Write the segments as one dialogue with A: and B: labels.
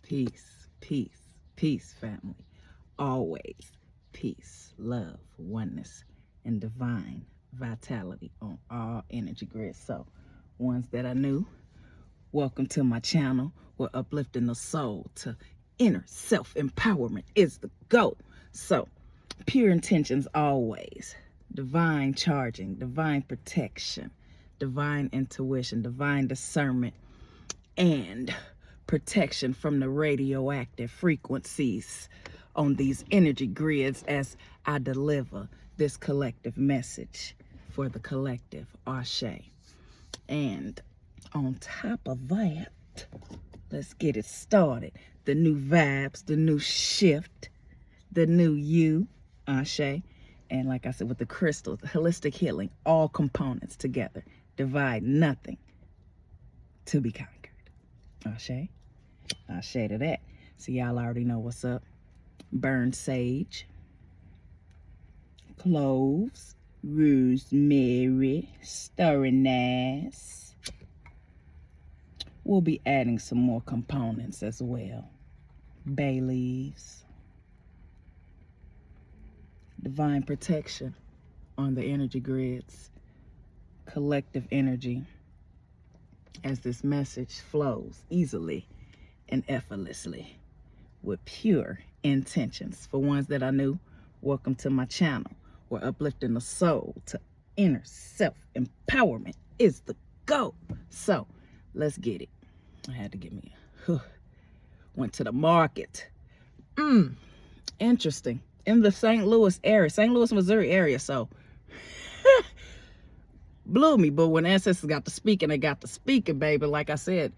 A: Peace, peace, peace, family. Always peace, love, oneness, and divine vitality on all energy grids. So, ones that are new, welcome to my channel. We're uplifting the soul to inner self-empowerment is the goal. So, pure intentions always. Divine charging, divine protection, divine intuition, divine discernment, and protection from the radioactive frequencies on these energy grids as I deliver this collective message for the collective Ashe. And on top of that, let's get it started. The new vibes, the new shift, the new you, Ashe. And like I said, with the crystals, holistic healing, all components together. Divide nothing to be conquered. Ashe. Ashe to that. So y'all already know what's up. Burn sage, cloves, rosemary, stirring anise. We'll be adding some more components as well. Bay leaves. Divine protection on the energy grids. Collective energy as this message flows easily and effortlessly with pure intentions. For ones that are new, welcome to my channel. We're uplifting the soul to inner self-empowerment is the goal. So let's get it. I had to get me went to the market. Interesting. In the St. Louis area, St. Louis, Missouri area. So blew me, but when ancestors got to speaking, they got to speaking, baby. Like I said,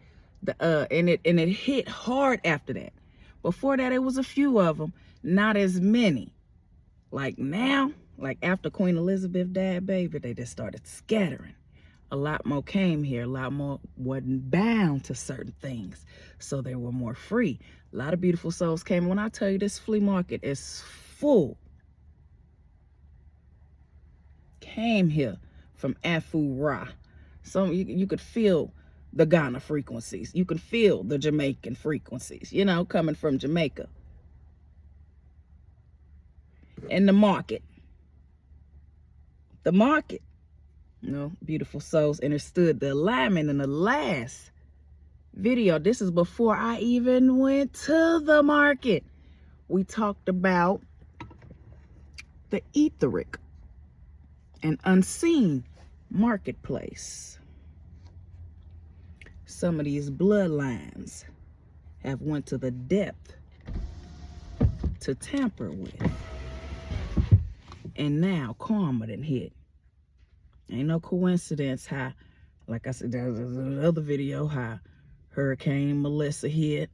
A: and it hit hard after that. Before that, it was a few of them, not as many. Like now, like after Queen Elizabeth died, baby, they just started scattering. A lot more came here. A lot more wasn't bound to certain things, so they were more free. A lot of beautiful souls came. When I tell you, this flea market is full. Came here from Afu Ra. So you could feel the Ghana frequencies. You can feel the Jamaican frequencies, you know, coming from Jamaica. And the market. You know, beautiful souls understood the alignment in the last video. This is before I even went to the market. We talked about the etheric and unseen marketplace. Some of these bloodlines have went to the depth to tamper with. And now karma done hit. Ain't no coincidence how, like I said, there was another video, how Hurricane Melissa hit.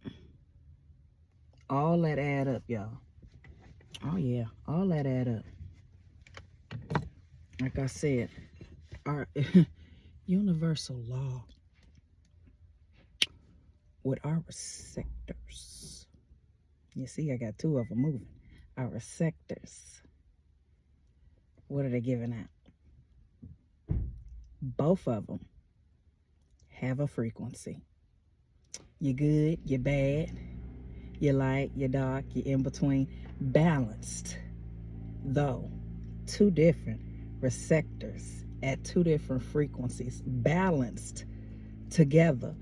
A: All that add up, y'all. Oh yeah, all that add up. Like I said, our universal law with our receptors. You see, I got two of them moving. Our receptors. What are they giving out? Both of them have a frequency. You're good, you're bad, you're light, you're dark, you're in between. Balanced, though. Two different receptors at two different frequencies. Balanced together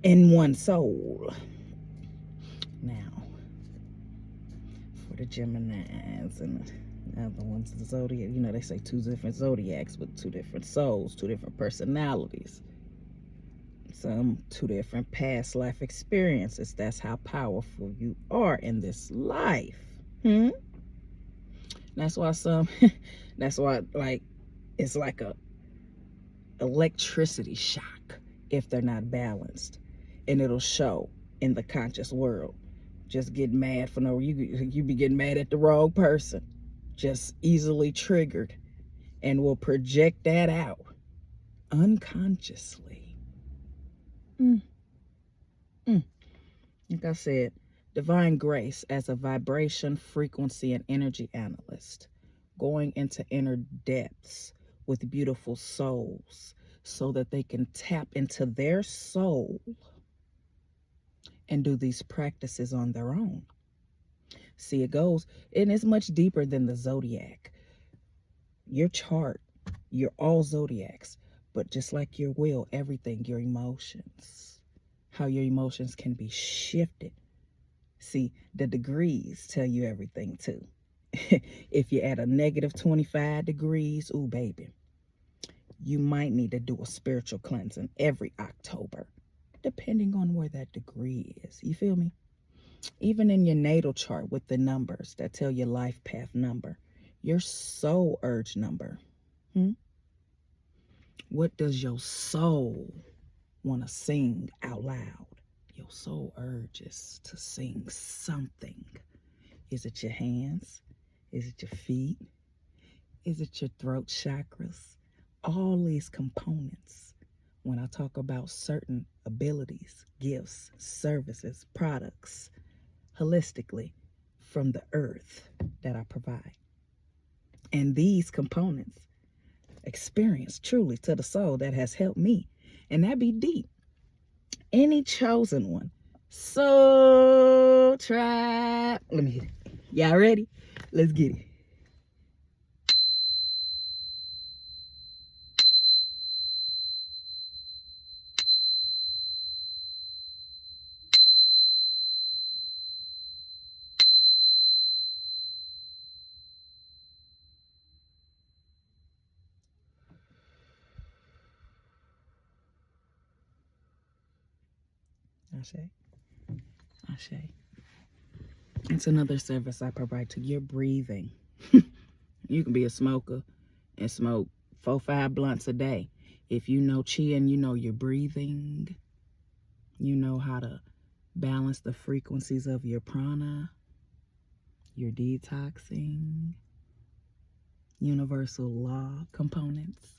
A: in one soul. Now, for the Geminis and the other ones, the zodiac, you know, they say two different zodiacs with two different souls, two different personalities. Some two different past life experiences. That's how powerful you are in this life. That's why that's why, like, it's like a electricity shock if they're not balanced, and it'll show in the conscious world. Just get mad for no, you be getting mad at the wrong person, just easily triggered, and will project that out unconsciously. Like I said, divine grace as a vibration, frequency, and energy analyst, going into inner depths with beautiful souls so that they can tap into their soul and do these practices on their own. See, it goes, and it's much deeper than the zodiac. Your chart, you're all zodiacs, but just like your will, everything, your emotions, how your emotions can be shifted. See, the degrees tell you everything too. If you're at a negative 25 degrees, ooh, baby, you might need to do a spiritual cleansing every October, depending on where that degree is. You feel me? Even in your natal chart with the numbers that tell your life path number, your soul urge number. What does your soul want to sing out loud? Your soul urges to sing something. Is it your hands? Is it your feet? Is it your throat chakras? All these components, when I talk about certain abilities, gifts, services, products, holistically from the earth that I provide. And these components experience truly to the soul that has helped me. And that be deep. Any chosen one. Soul tribe. Let me hit it. Y'all ready? Let's get it. Ashe. It's another service I provide to your breathing. You can be a smoker and smoke 4-5 blunts a day. If you know chi and you know your breathing, you know how to balance the frequencies of your prana, your detoxing, universal law components.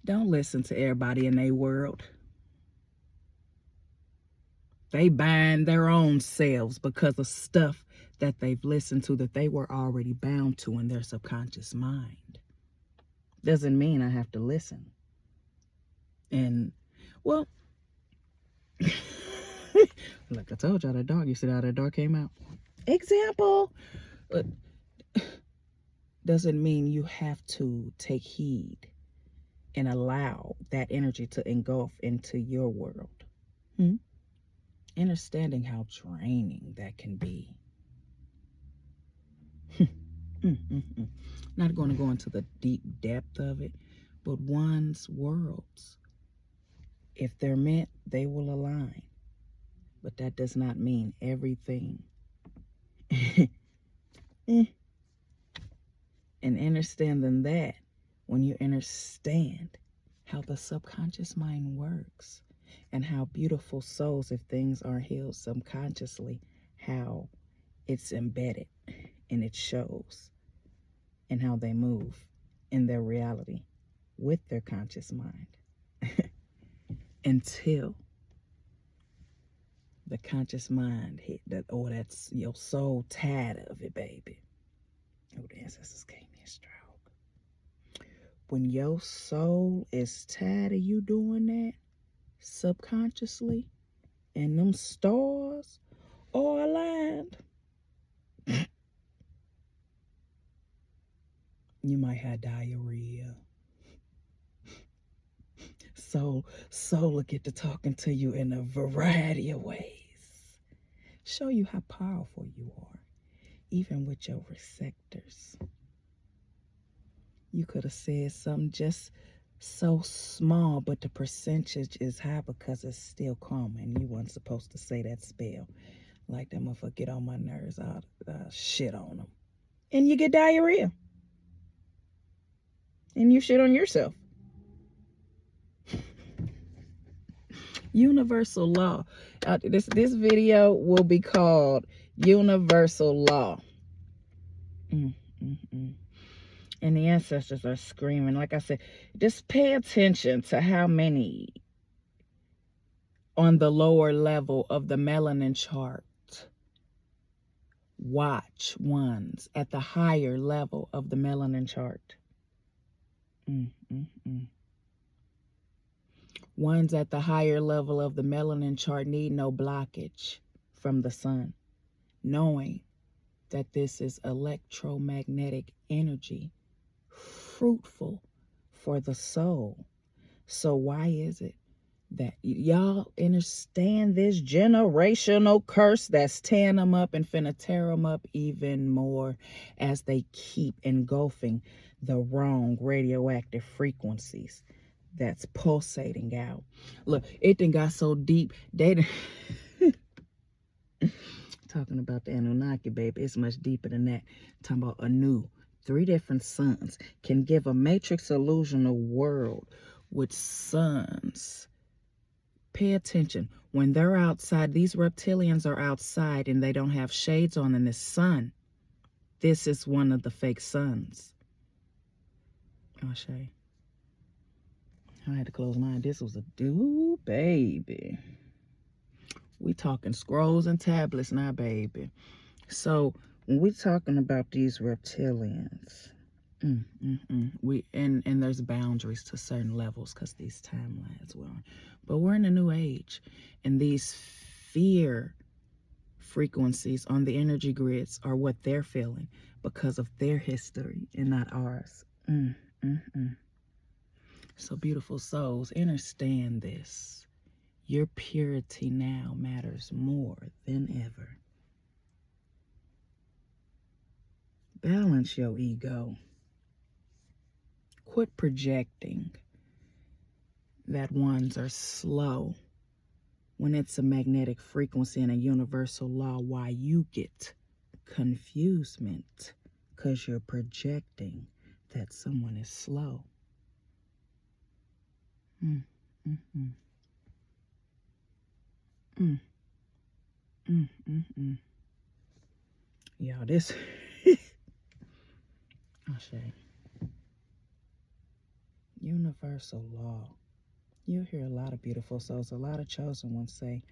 A: Don't listen to everybody in their world. They bind their own selves because of stuff that they've listened to that they were already bound to in their subconscious mind. Doesn't mean I have to listen. And, well, like I told y'all, that dog, you see how that dog came out? Example. Doesn't mean you have to take heed and allow that energy to engulf into your world. Understanding how draining that can be. Not going to go into the deep depth of it, but one's worlds, if they're meant, they will align. But that does not mean everything. And understanding that, when you understand how the subconscious mind works and how beautiful souls, if things are healed subconsciously, how it's embedded and it shows, and how they move in their reality with their conscious mind until the conscious mind hit that, oh, that's your soul tired of it, baby. Oh, the ancestors gave me a stroke. When your soul is tired of you doing that subconsciously, and them stars are aligned, you might have diarrhea. Soul will get to talking to you in a variety of ways. Show you how powerful you are, even with your receptors. You could have said something just so small, but the percentage is high because it's still common. You weren't supposed to say that spell. Like that motherfucker get on my nerves. I'll shit on them. And you get diarrhea. And you shit on yourself. Universal law. This video will be called Universal Law. And the ancestors are screaming. Like I said, just pay attention to how many on the lower level of the melanin chart. Watch ones at the higher level of the melanin chart. Ones at the higher level of the melanin chart need no blockage from the sun, knowing that this is electromagnetic energy, fruitful for the soul. So why is it that y'all understand this generational curse that's tearing them up and finna tear them up even more as they keep engulfing the wrong radioactive frequencies that's pulsating out? Look, it done got so deep, they done talking about the Anunnaki, baby, it's much deeper than that. Talking about Anu, 3 different suns can give a matrix illusional world with suns. Pay attention. When they're outside, these reptilians are outside and they don't have shades on in the sun. This is one of the fake suns. I'll show you. I had to close mine. This was a dude, baby. We talking scrolls and tablets now, baby. So when we talking about these reptilians, we and there's boundaries to certain levels because these timelines were on. But we're in a new age, and these fear frequencies on the energy grids are what they're feeling because of their history and not ours. So beautiful souls, understand this. Your purity now matters more than ever. Balance your ego. Quit projecting that ones are slow when it's a magnetic frequency and a universal law. Why you get confusement? Because you're projecting that someone is slow. Y'all, this I'll show you. Universal law. You'll hear a lot of beautiful souls, a lot of chosen ones say,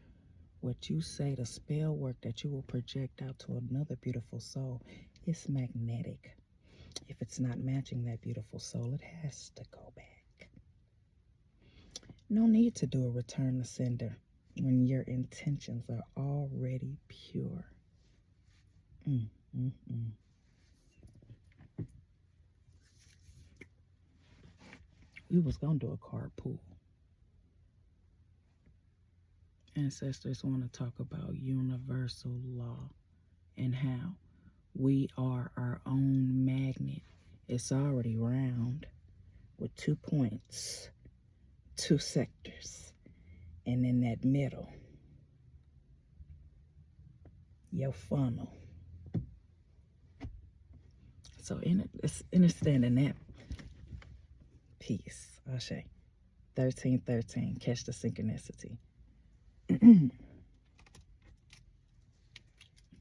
A: what you say, the spell work that you will project out to another beautiful soul, it's magnetic. If it's not matching that beautiful soul, it has to go back. No need to do a return to sender when your intentions are already pure. We was gonna do a card pool. Ancestors want to talk about universal law and how we are our own magnet. It's already round with 2 points, 2 sectors, and in that middle, your funnel. So understanding that piece, I'll show you. 1313, catch the synchronicity.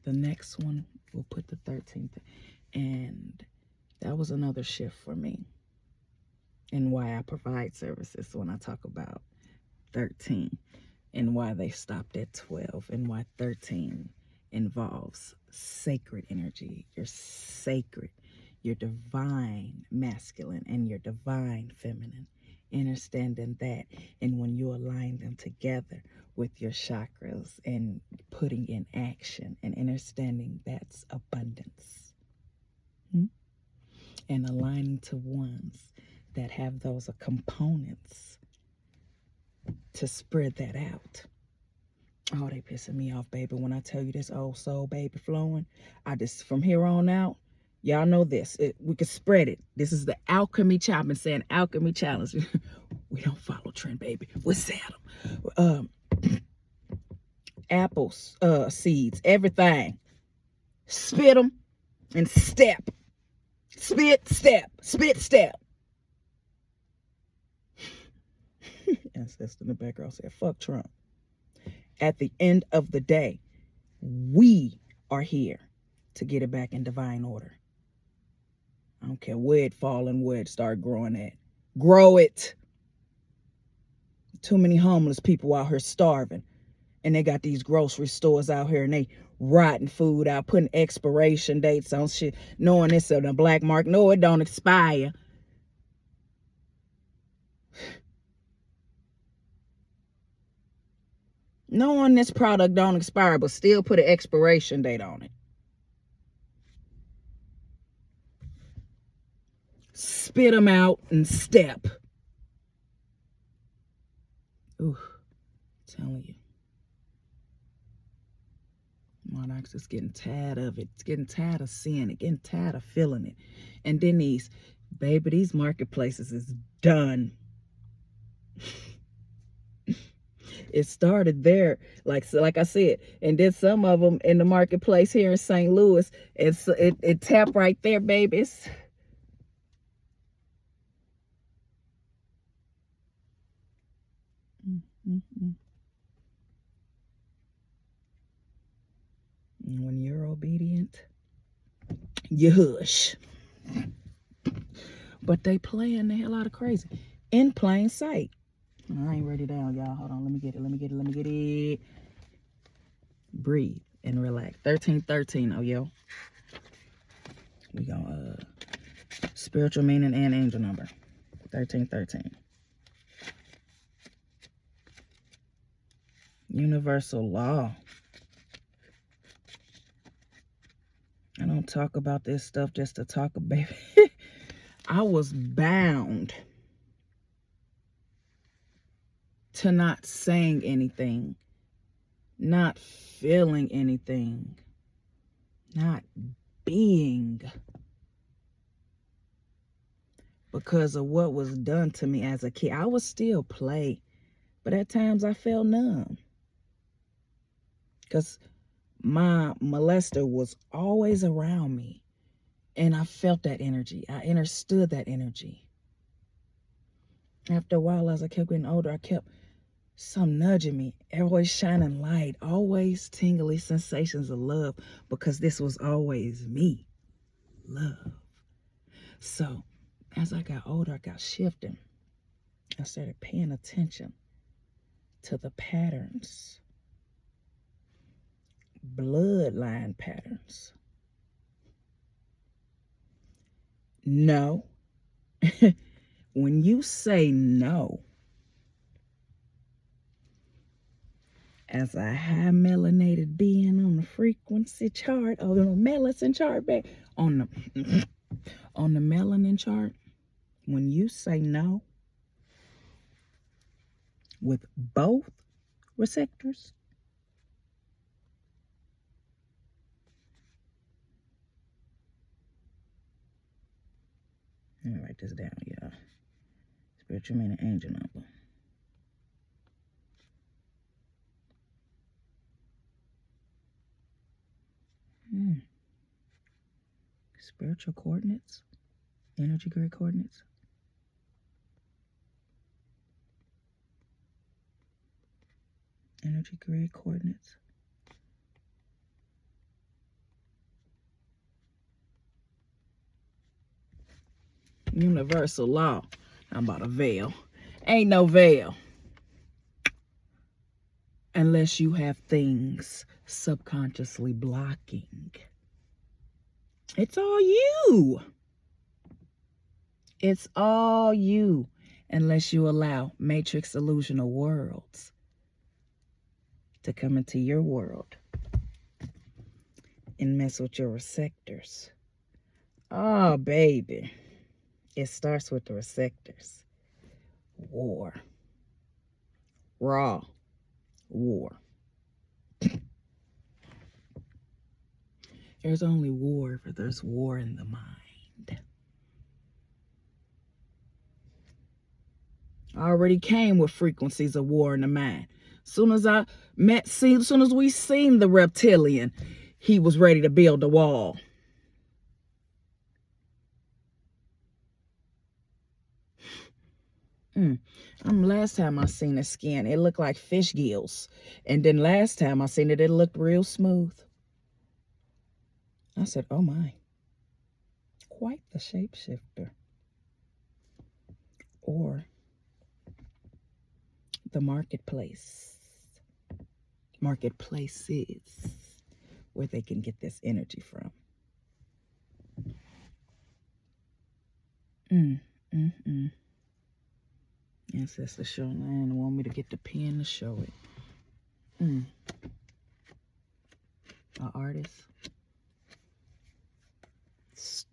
A: The next one, we'll put the 13th, and that was another shift for me and why I provide services when I talk about 13 and why they stopped at 12 and why 13 involves sacred energy. You're sacred, your divine masculine and your divine feminine. Understanding that, and when you align them together with your chakras and putting in action and understanding that's abundance, and aligning to ones that have those components to spread that out. Oh, they pissing me off, baby. When I tell you this old soul, baby, flowing, I just, from here on out, y'all know this. We can spread it. This is the alchemy challenge. I've been saying alchemy challenge. We don't follow trend, baby. We sell them. Apples, seeds, everything. Spit them and step. Spit, step. Spit, step. Ancestor in the background said, fuck Trump. At the end of the day, we are here to get it back in divine order. I don't care where it fall and where it start growing at. Grow it. Too many homeless people out here starving. And they got these grocery stores out here and they rotting food out, putting expiration dates on shit, knowing it's on the black market. No, it don't expire. Knowing this product don't expire, but still put an expiration date on it. Spit them out and step. Ooh, telling you. Monarchs is getting tired of it. It's getting tired of seeing it, getting tired of feeling it. And then these marketplaces is done. It started there, like I said, and then some of them in the marketplace here in St. Louis, it tapped right there, babies. And when you're obedient, you hush. But they playing the hell out of crazy in plain sight. I ain't ready down, y'all. Hold on. Let me get it. Breathe and relax. 1313. Oh, yo. We gonna spiritual meaning and angel number. 1313. Universal law. I don't talk about this stuff just to talk about it. I was bound to not saying anything, not feeling anything, not being, because of what was done to me as a kid. I would still play, but at times I felt numb because my molester was always around me, and I felt that energy. I understood that energy. After a while, as I kept getting older, I kept some nudging me, always shining light, always tingly sensations of love, because this was always me, love. So as I got older, I got shifting. I started paying attention to the patterns, bloodline patterns. No. When you say no, as a high melanated being on the frequency chart, or the melanin chart, back on the melanin chart, when you say no with both receptors, let me write this down, y'all. Spiritual meaning angel number. Spiritual coordinates, energy grid coordinates. Energy grid coordinates. Universal law. I'm about a veil. Ain't no veil unless you have things subconsciously blocking. It's all you. It's all you, unless you allow matrix illusional worlds to come into your world and mess with your receptors. Oh, baby. It starts with the receptors. War. Raw war. There's only war if there's war in the mind. I already came with frequencies of war in the mind. Soon as we seen the reptilian, he was ready to build a wall. Last time I seen his skin, it looked like fish gills. And then last time I seen it, it looked real smooth. I said, oh my, quite the shapeshifter. Or the marketplace. Marketplaces where they can get this energy from. Ancestor show 9 want me to get the pen to show it. An artist.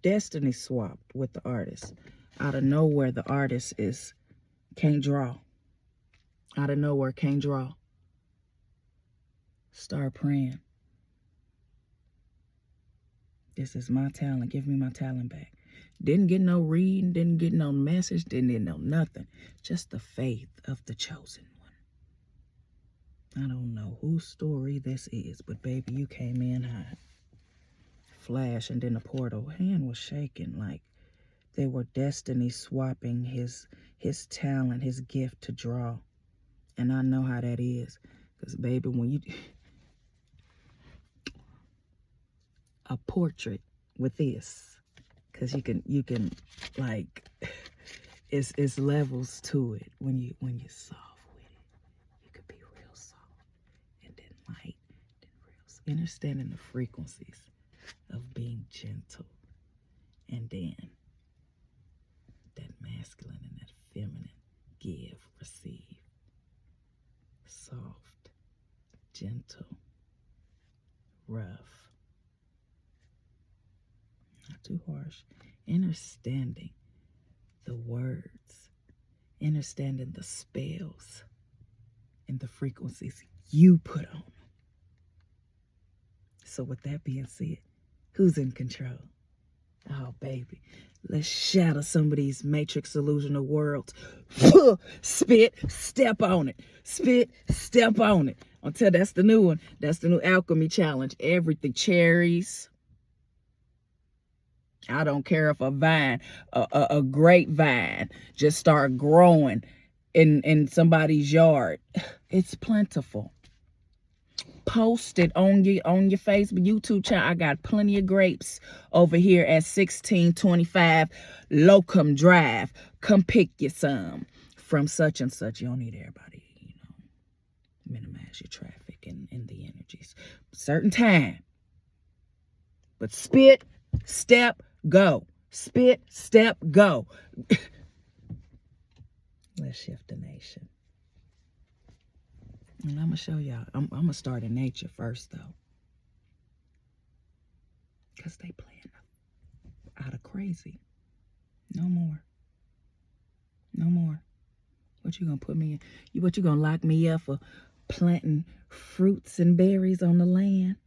A: Destiny swapped with the artist. Out of nowhere, the artist can't draw. Out of nowhere, can't draw. Start praying. This is my talent. Give me my talent back. Didn't get no reading, didn't get no message, didn't get no nothing. Just the faith of the chosen one. I don't know whose story this is, but baby, you came in hot. Flash, and then the portal. Hand was shaking like they were destiny swapping his talent, his gift to draw. And I know how that is. Because baby, when you... a portrait with this, because you can like it's levels to it when you soft with it. You could be real soft and then light, then real understanding the frequencies of being gentle, and then that masculine and that feminine, give, receive, soft, gentle, rough, not too harsh, understanding the words, understanding the spells and the frequencies you put on. So with that being said, who's in control? Oh, baby, let's shatter some of these matrix illusional worlds. Spit, step on it. Spit, step on it. Until that's the new one. That's the new alchemy challenge. Everything, cherries. I don't care if a vine, a grapevine, just start growing in somebody's yard. It's plentiful. Post it on your Facebook, YouTube channel. I got plenty of grapes over here at 1625 Locum Drive. Come pick you some from such and such. You don't need everybody, minimize your traffic and the energies. Certain time. But spit, step, go. Spit, step, go. Let's shift the nation. And I'm going to show y'all. I'm going to start in nature first, though. Because they playing out of crazy. No more. No more. What you going to put me in? What you going to lock me up for planting fruits and berries on the land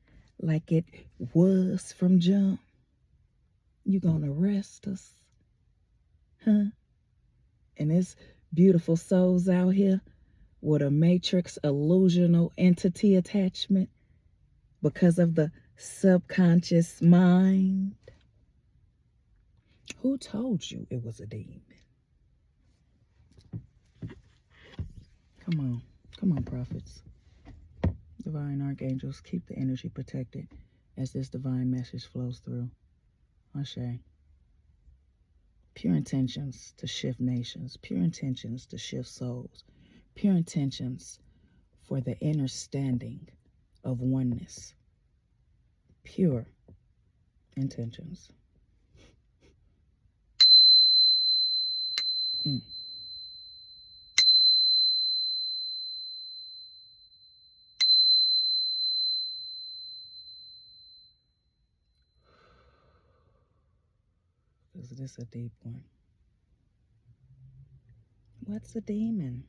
A: like it was from jump? You going to arrest us? Huh? And there's beautiful souls out here with a matrix illusional entity attachment because of the subconscious mind. Who told you it was a demon? Come on, prophets. Divine archangels, keep the energy protected as this divine message flows through. Ashe. Pure intentions to shift nations, pure intentions to shift souls, pure intentions for the understanding of oneness. Pure intentions. Is this a deep one? What's a demon?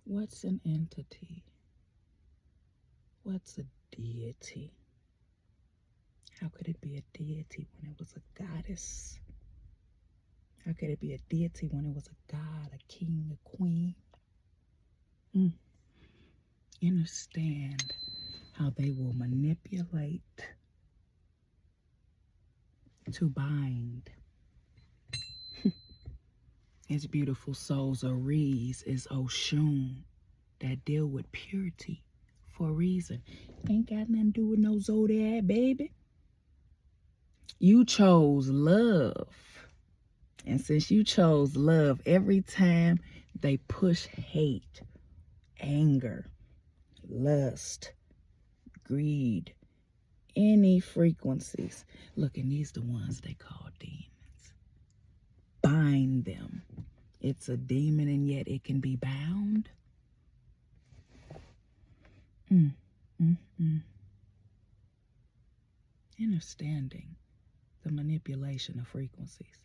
A: What's an entity? What's a deity? How could it be a deity when it was a goddess? How could it be a deity when it was a god, a king, a queen? Understand how they will manipulate to bind. His beautiful souls Aries is Oshun that deal with purity for a reason. Ain't got nothing to do with no zodiac, baby. You chose love. And since you chose love, every time they push hate, anger, lust, greed, any frequencies. Look, and these the ones they call demons. Bind them. It's a demon and yet it can be bound. Mm, mm, mm. Understanding the manipulation of frequencies.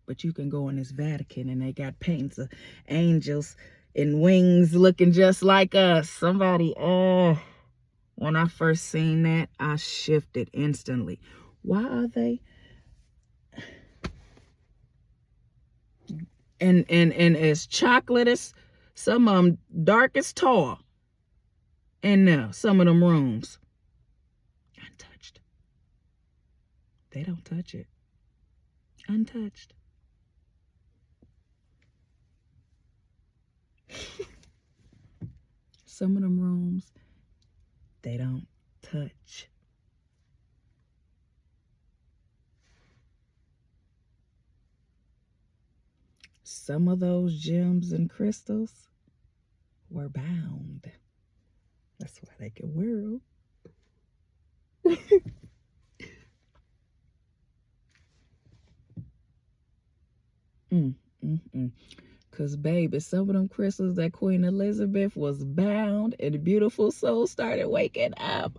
A: But you can go in this Vatican and they got paintings of angels and wings looking just like us. Somebody, when I first seen that, I shifted instantly. Why are they? And as chocolate as, some of them dark as tar. And now some of them rooms untouched. They don't touch it. Untouched. Some of them rooms, they don't touch. Some of those gems and crystals were bound. That's why they can wear them. Because, baby, some of them crystals that Queen Elizabeth was bound and the beautiful soul started waking up.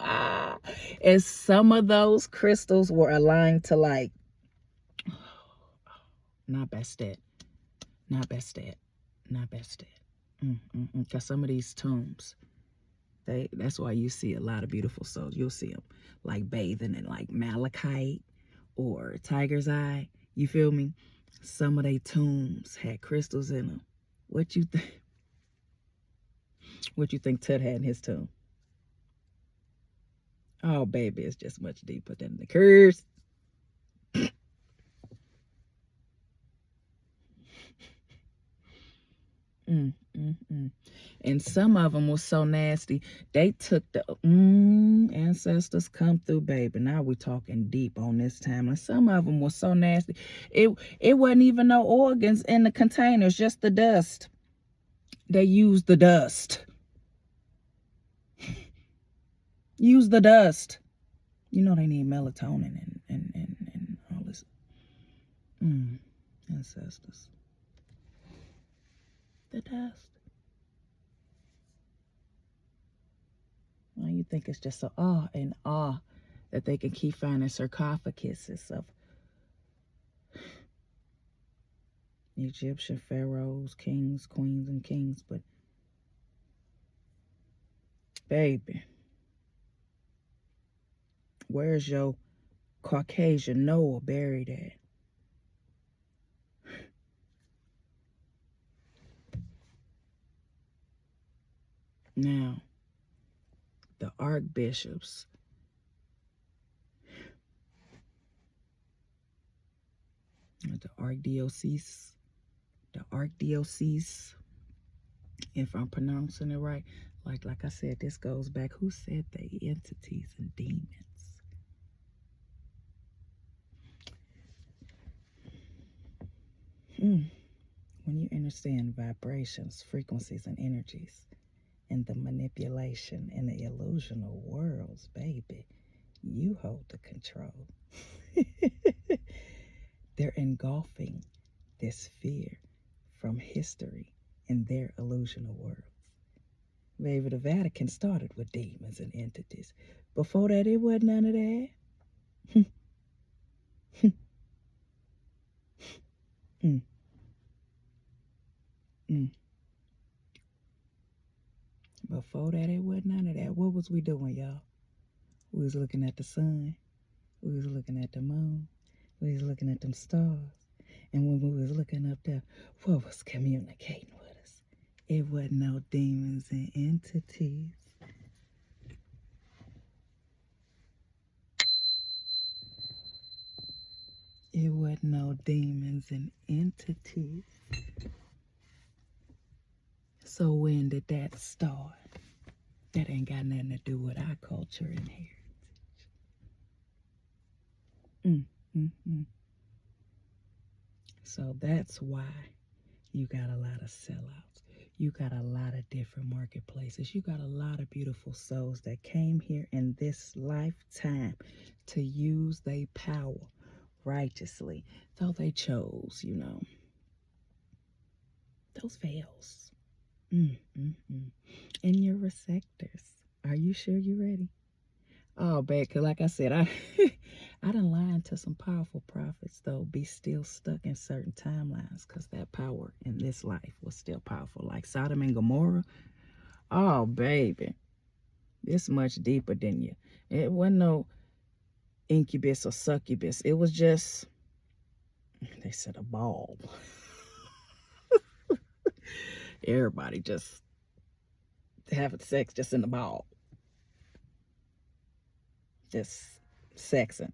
A: And some of those crystals were aligned to, like, not Bastet. Because some of these tombs, that's why you see a lot of beautiful souls. You'll see them, like, bathing in, like, malachite or tiger's eye. You feel me? Some of their tombs had crystals in them. What you think? What you think Tut had in his tomb? Oh, baby, it's just much deeper than the curse. And some of them was so nasty. They took the ancestors come through, baby. Now we talking deep on this time. And some of them was so nasty. It wasn't even no organs in the containers, just the dust. They used the dust. Use the dust. You know they need melatonin and all this. Ancestors. The dust. Well, you think it's just so awe and awe that they can keep finding sarcophaguses of Egyptian pharaohs, kings, queens, and kings. But, baby, where's your Caucasian Noah buried at? Now, the archbishops, the archdiocese, if I'm pronouncing it right, like I said, this goes back. Who said they entities and demons? When you understand vibrations, frequencies, and energies, and the manipulation and the illusional worlds, baby, you hold the control. They're engulfing this fear from history in their illusional worlds. Baby, the Vatican started with demons and entities. Before that, it wasn't none of that. Before that, it wasn't none of that. What was we doing, y'all? We was looking at the sun. We was looking at the moon. We was looking at them stars. And when we was looking up there, what was communicating with us? It wasn't no demons and entities. It wasn't no demons and entities. So when did that start? That ain't got nothing to do with our culture and heritage. So that's why you got a lot of sellouts. You got a lot of different marketplaces. You got a lot of beautiful souls that came here in this lifetime to use their power righteously. So they chose, those veils. In your receptors. Are you sure you're ready? Oh, bad, because like I said, I done lied to some powerful prophets, though, be still stuck in certain timelines, because that power in this life was still powerful. Like Sodom and Gomorrah. Oh, baby. It's much deeper than you. It wasn't no incubus or succubus. It was just, they said, a ball. Everybody just having sex just in the ball. Just sexing.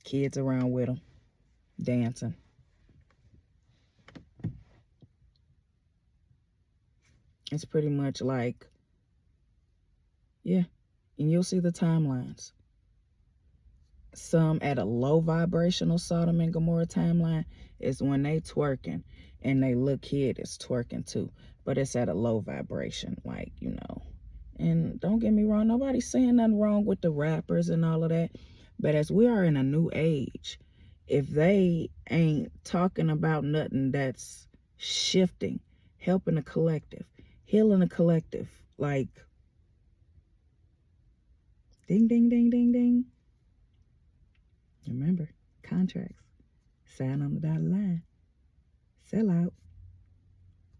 A: Kids around with them, dancing. It's pretty much like, yeah, and you'll see the timelines. Some at a low vibrational Sodom and Gomorrah timeline is when they twerking and they little kid is twerking too. But it's at a low vibration, like, you know. And don't get me wrong, nobody's saying nothing wrong with the rappers and all of that. But as we are in a new age, if they ain't talking about nothing that's shifting, helping the collective, healing the collective, like, ding, ding, ding, ding, ding. Remember, contracts, sign on the dotted line, sell out.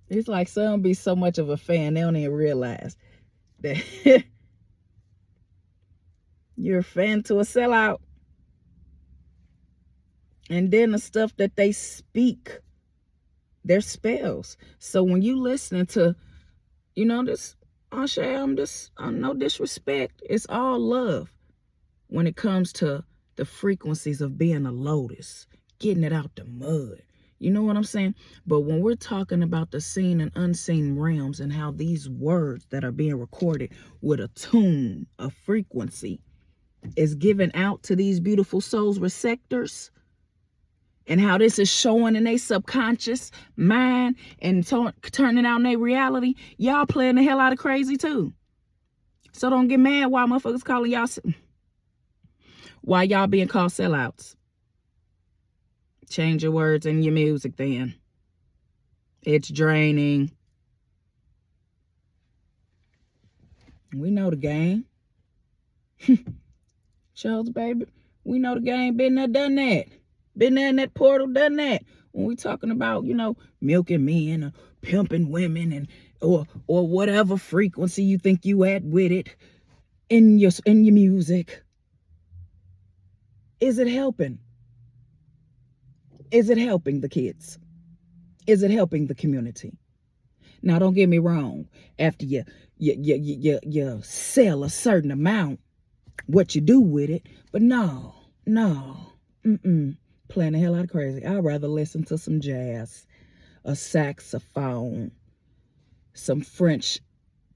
A: It's like some be so much of a fan, they don't even realize that you're a fan to a sellout. And then the stuff that they speak, they're spells. So when you listening to, you know, this, I'm no disrespect. It's all love when it comes to the frequencies of being a lotus, getting it out the mud. You know what I'm saying? But when we're talking about the seen and unseen realms and how these words that are being recorded with a tune, a frequency, is given out to these beautiful souls receptors, and how this is showing in their subconscious mind and turning out in their reality, y'all playing the hell out of crazy too. So don't get mad why motherfuckers calling y'all, why y'all being called sellouts. Change your words and your music then. It's draining. We know the game. Shows, baby. We know the game. Been there, done that. Been there in that portal, done that. When we talking about, you know, milking men or pimping women and or whatever frequency you think you at with it in your music. Is it helping? Is it helping the kids? Is it helping the community? Now, don't get me wrong. After you sell a certain amount, what you do with it, but no, playing the hell out of crazy. I'd rather listen to some jazz, a saxophone, some French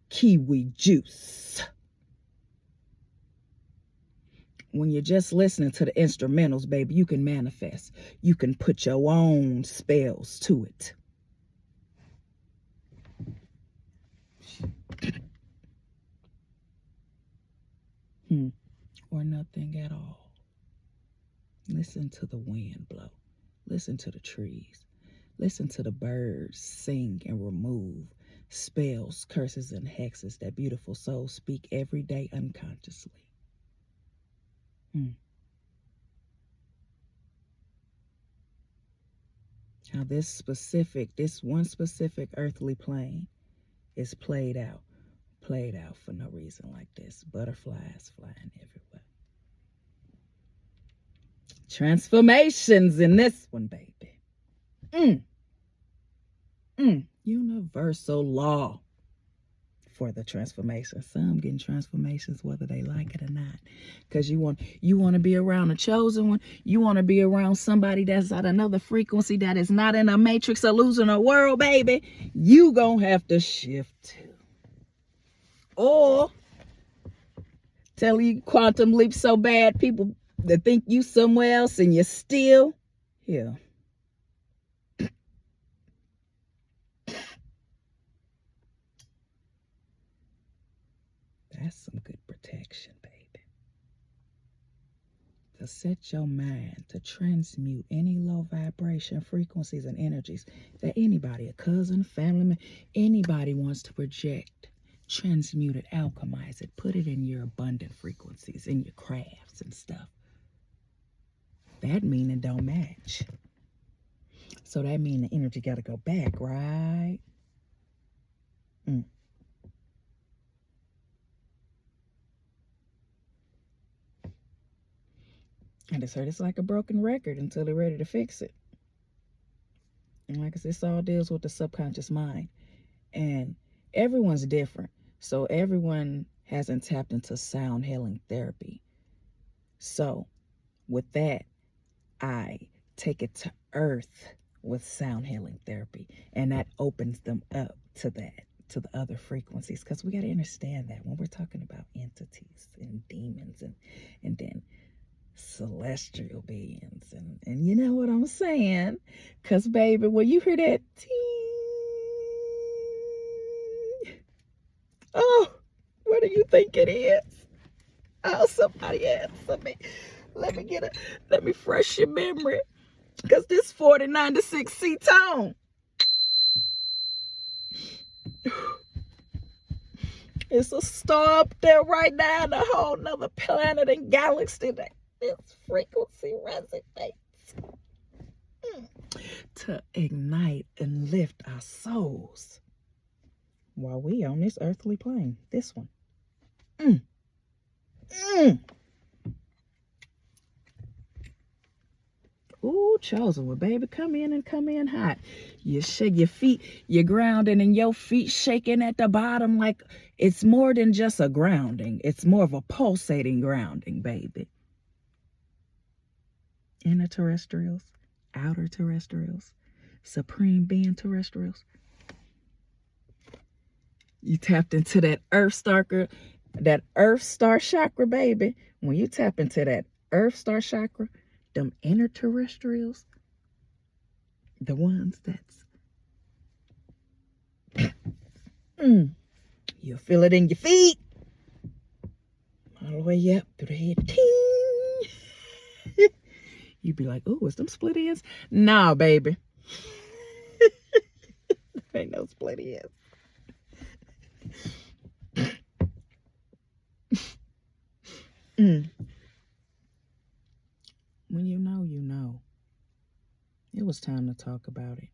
A: kiwi juice. When you're just listening to the instrumentals, baby, you can manifest. You can put your own spells to it. Or nothing at all. Listen to the wind blow. Listen to the trees. Listen to the birds sing and remove spells, curses, and hexes that beautiful souls speak every day unconsciously. How this one specific earthly plane is played out for no reason like this. Butterflies flying everywhere. Transformations in this one, baby. Universal law for the transformation. Some getting transformations whether they like it or not. Because you want to be around a chosen one. You want to be around somebody that's at another frequency that is not in a matrix illusional world, baby. You gonna have to shift too. Or tell you quantum leap so bad people that think you somewhere else and you're still here. That's some good protection, baby. To set your mind to transmute any low vibration frequencies and energies that anybody, a cousin, family member, anybody wants to project transmute it, alchemize it, put it in your abundant frequencies, in your crafts and stuff. That mean it don't match. So that mean the energy got to go back, right? And it's heard it's like a broken record until they're ready to fix it. And like I said, this all deals with the subconscious mind. And everyone's different. So everyone hasn't tapped into sound healing therapy. So with that, I take it to earth with sound healing therapy. And that opens them up to that, to the other frequencies. Because we got to understand that when we're talking about entities and demons and then celestial beings. And you know what I'm saying? Because, baby, when you hear that ting, oh, what do you think it is? Oh, somebody answer me. Let me fresh your memory. Because this 49 to 6 C tone. It's a star up there right now in a whole nother planet and galaxy that this frequency resonates. To ignite and lift our souls while we on this earthly plane. This one. Ooh, chosen one, baby. Come in and come in hot. You shake your feet, you're grounding, and your feet shaking at the bottom like it's more than just a grounding. It's more of a pulsating grounding, baby. Inner terrestrials, outer terrestrials, supreme being terrestrials. You tapped into that earth star chakra, baby. When you tap into that earth star chakra, them inner terrestrials, the ones that's you'll feel it in your feet all the way up through the head. Ting. You'd be like, oh, is them split ends? Nah, baby. There ain't no split ends. When you know, you know. It was time to talk about it.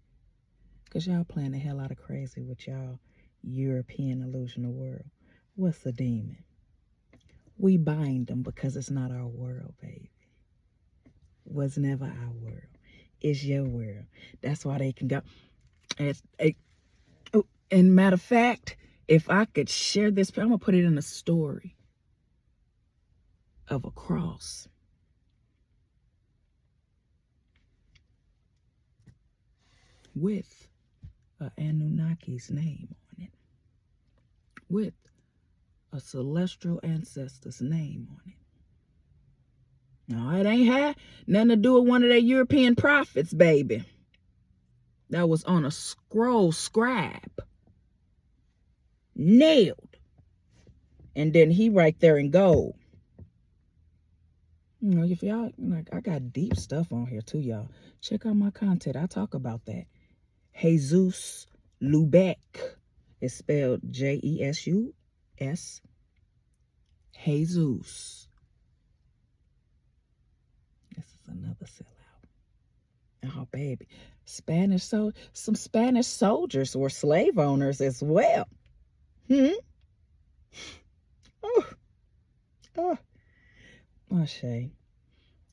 A: Because y'all playing the hell out of crazy with y'all European illusional world. What's a demon? We bind them because it's not our world, baby. Was never our world. It's your world. That's why they can go. And matter of fact, if I could share this, I'm going to put it in a story of a cross. With an Anunnaki's name on it. With a celestial ancestor's name on it. No, it ain't had nothing to do with one of their European prophets, baby. That was on a scroll scribe. Nailed. And then he right there in gold. You know, if y'all, like, I got deep stuff on here too, y'all. Check out my content. I talk about that. Jesus Lubeck is spelled J-E-S-U-S. Jesus. This is another sellout. Oh, baby. Some Spanish soldiers were slave owners as well. Oh, Shay.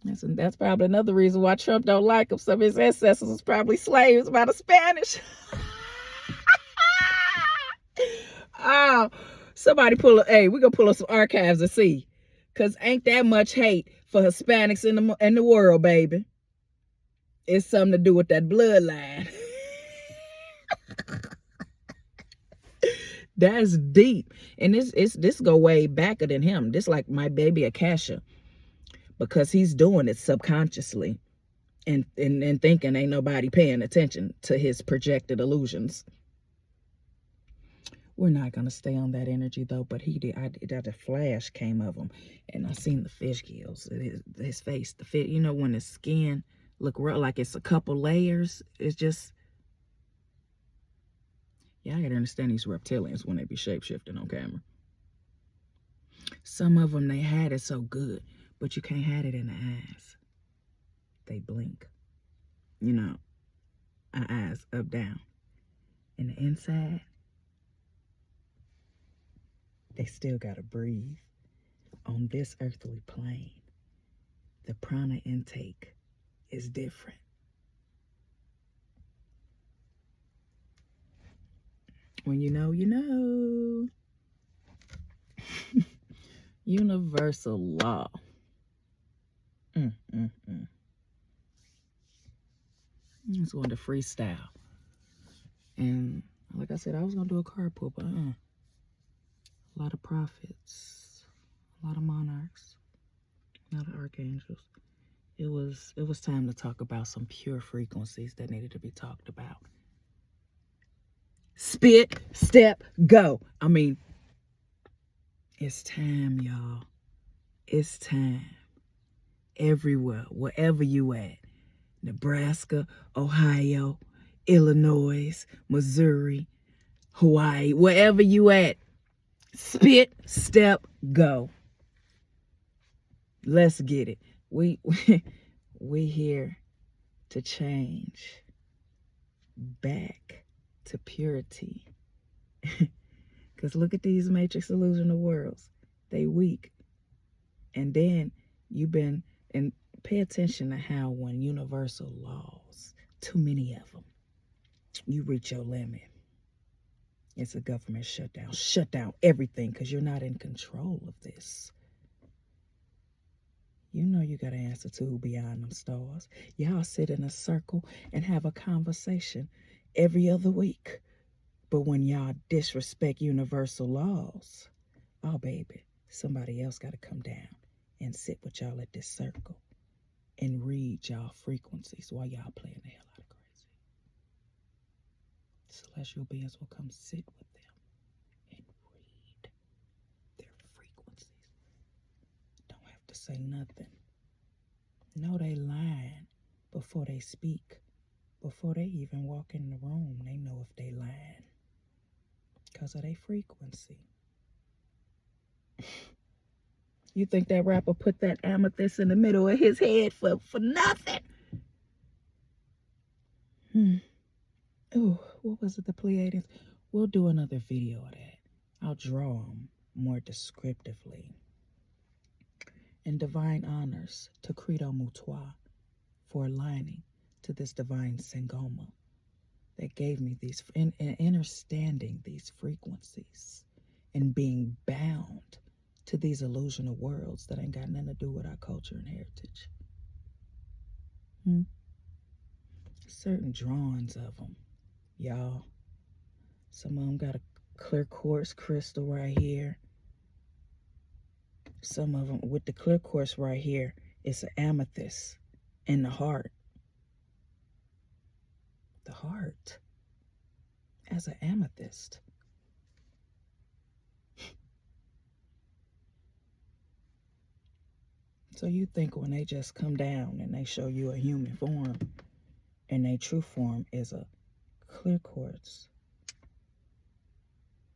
A: That's probably another reason why Trump don't like him. Some of his ancestors was probably slaves by the Spanish. Oh, somebody we're going to pull up some archives and see. Because ain't that much hate for Hispanics in the world, baby. It's something to do with that bloodline. That's deep. And this go way backer than him. This like my baby Akasha. Because he's doing it subconsciously. And thinking ain't nobody paying attention to his projected illusions. We're not going to stay on that energy, though. But he did. The flash came of him. And I seen the fish gills. His face. The fish. You know when his skin look real like it's a couple layers. It's just. Y'all gotta understand these reptilians when they be shape-shifting on camera. Some of them, they had it so good, but you can't have it in the eyes. They blink. You know, our eyes up, down. And the inside, they still gotta breathe. On this earthly plane, the prana intake is different. When you know, you know. Universal law. I just wanted to freestyle. And like I said, I was going to do a card pull, but a lot of prophets, a lot of monarchs, a lot of archangels. It was time to talk about some pure frequencies that needed to be talked about. Spit, step, go. I mean, it's time, y'all. It's time. Everywhere, wherever you at. Nebraska, Ohio, Illinois, Missouri, Hawaii, wherever you at. Spit, step, go. Let's get it. We here to change back to purity. Because look at these matrix illusional worlds. They weak. And then and pay attention to how when universal laws, too many of them, you reach your limit. It's a government shutdown. Shut down everything because you're not in control of this. You know you got to answer to who beyond them stars. Y'all sit in a circle and have a conversation every other week. But when y'all disrespect universal laws, oh, baby, somebody else got to come down and sit with y'all at this circle and read y'all frequencies while y'all playing the hell out of crazy. Celestial beings will come sit with them and read their frequencies. Don't have to say nothing. No, they lying before they speak. Before they even walk in the room, they know if they lying. Because of their frequency. You think that rapper put that amethyst in the middle of his head for nothing? Oh, what was it, the Pleiadians? We'll do another video of that. I'll draw them more descriptively. And divine honors to Credo Mutua for aligning to this divine Sangoma that gave me these, and understanding these frequencies and being bound to these illusional worlds that ain't got nothing to do with our culture and heritage. Certain drawings of them, y'all. Some of them got a clear quartz crystal right here. Some of them with the clear quartz right here, it's an amethyst in the heart. The heart as an amethyst. So you think when they just come down and they show you a human form and their true form is a clear quartz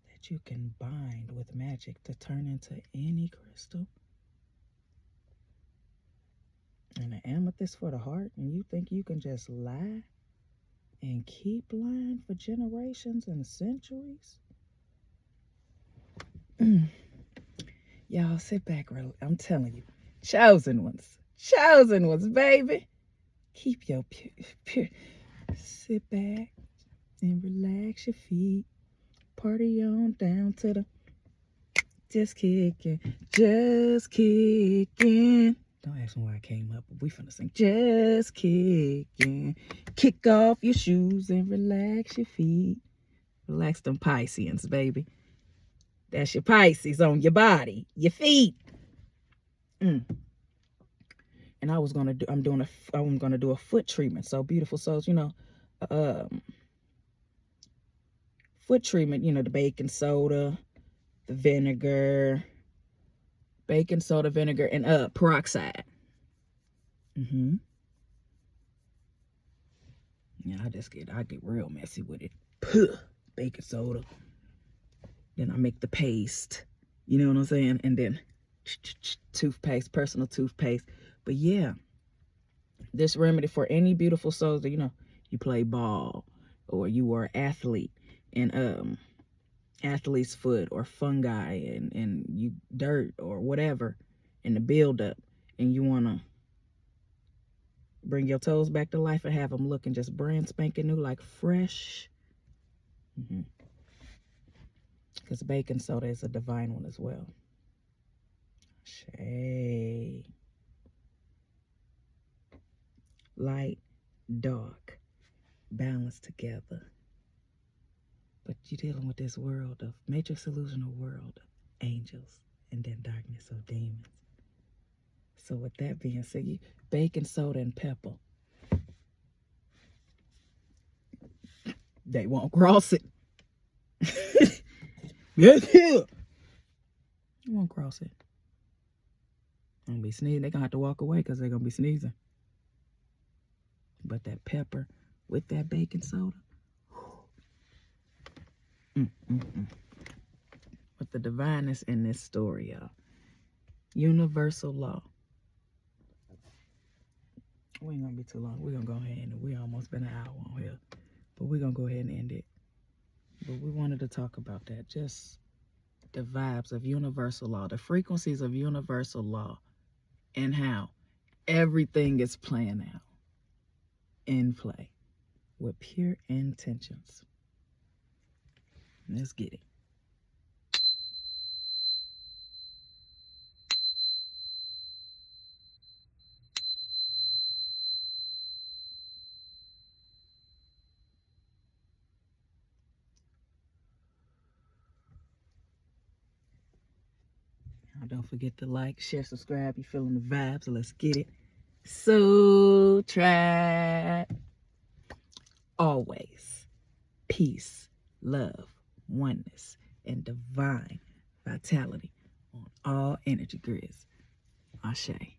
A: that you can bind with magic to turn into any crystal, and an amethyst for the heart, and you think you can just lie and keep lying for generations and centuries? Y'all sit back, I'm telling you, chosen ones, baby. Keep your pure. Sit back and relax your feet. Party on down to the just kicking. Don't ask me why I came up, but we finna sing just kicking. Kick off your shoes and relax your feet. Relax them Pisceans, baby. That's your Pisces on your body, your feet. And I'm gonna do a foot treatment. So beautiful souls, foot treatment, the baking soda, the vinegar, and peroxide. Yeah, I get real messy with it. Puh. baking soda. Then I make the paste. You know what I'm saying? And then toothpaste, personal toothpaste. But yeah, this remedy for any beautiful souls that, you play ball or you were an athlete and athlete's foot or fungi and you dirt or whatever in the buildup, and you want to bring your toes back to life and have them looking just brand spanking new, like fresh. Because baking soda is a divine one as well. Shay. Light, dark, balanced together. But you're dealing with this world of matrix illusional world of angels and then darkness of demons. So with that being said, you baking soda and pepper, they won't cross it. Yes, yeah. They won't cross it. They're gonna be sneezing. They're gonna have to walk away because they're gonna be sneezing. But that pepper with that baking soda. But the divineness in this story, y'all. Universal law. We ain't gonna be too long. We're gonna go ahead and we almost been an hour on here. But we're gonna go ahead and end it. But we wanted to talk about that. Just the vibes of universal law, the frequencies of universal law, and how everything is playing out in play with pure intentions. Let's get it. Now don't forget to like, share, subscribe. You feeling the vibes? So let's get it. So try always peace, love, oneness, and divine vitality on all energy grids. Ashe.